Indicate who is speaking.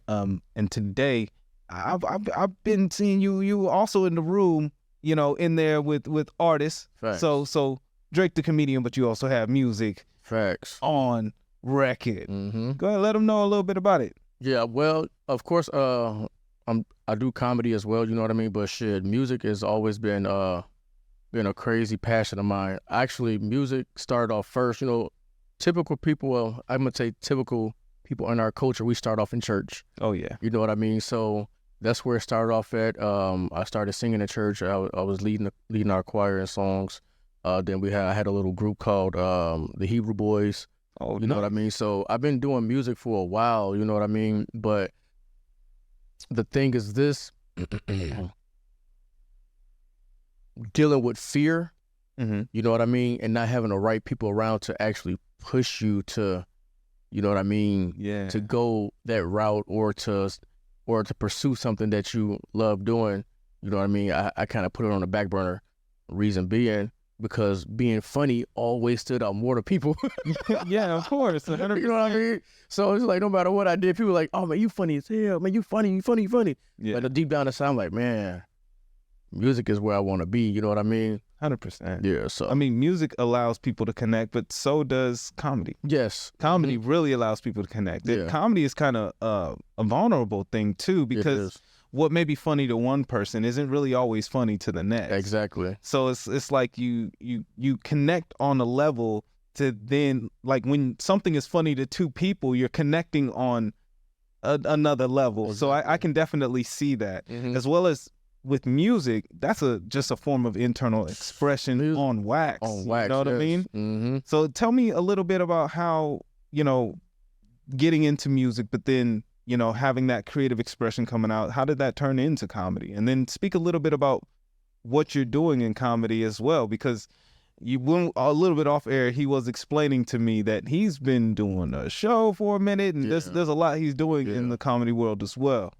Speaker 1: And today, I've been seeing you also in the room, in there with artists.
Speaker 2: Facts.
Speaker 1: So Drake the comedian, but you also have music
Speaker 2: Facts.
Speaker 1: on record.
Speaker 2: Mm-hmm.
Speaker 1: Go ahead, let them know a little bit about it.
Speaker 2: Yeah, well, of course, I do comedy as well, you know what I mean? But shit, music has always been a crazy passion of mine. Actually, music started off first, typical people, well, I'm gonna say typical people in our culture, we start off in church.
Speaker 1: Oh yeah.
Speaker 2: You know what I mean? So that's where it started off at. I started singing in church. I was leading our choir and songs. Then I had a little group called the Hebrew Boys.
Speaker 1: Oh,
Speaker 2: you know what I mean? So I've been doing music for a while, you know what I mean? But the thing is this, dealing with fear,
Speaker 1: Mm-hmm.
Speaker 2: you know what I mean? And not having the right people around to actually push you to, you know what I mean?
Speaker 1: Yeah.
Speaker 2: To go that route or to pursue something that you love doing, you know what I mean? I kind of put it on the back burner. Reason being, because being funny always stood out more to people.
Speaker 1: Yeah, of course. 100%.
Speaker 2: You know what I mean? So it's like, no matter what I did, people were like, oh man, you funny as hell, man, you funny.
Speaker 1: Yeah.
Speaker 2: But deep down inside, I'm like, man, music is where I want to be, you know what I mean?
Speaker 1: 100%.
Speaker 2: Yeah, so.
Speaker 1: I mean, music allows people to connect, but so does comedy.
Speaker 2: Yes.
Speaker 1: Comedy really allows people to connect.
Speaker 2: Yeah.
Speaker 1: Comedy is kind of a vulnerable thing too, because what may be funny to one person isn't really always funny to the next.
Speaker 2: Exactly.
Speaker 1: So it's like you connect on a level to then, like when something is funny to two people, you're connecting on another level.
Speaker 2: Exactly.
Speaker 1: So I can definitely see that.
Speaker 2: Mm-hmm.
Speaker 1: As well as with music, that's just a form of internal expression on wax.
Speaker 2: On wax,
Speaker 1: you know what I mean?
Speaker 2: Mm-hmm.
Speaker 1: So tell me a little bit about how, getting into music, but then, having that creative expression coming out, how did that turn into comedy? And then speak a little bit about what you're doing in comedy as well, because you went a little bit off air. He was explaining to me that he's been doing a show for a minute, and there's a lot he's doing in the comedy world as well.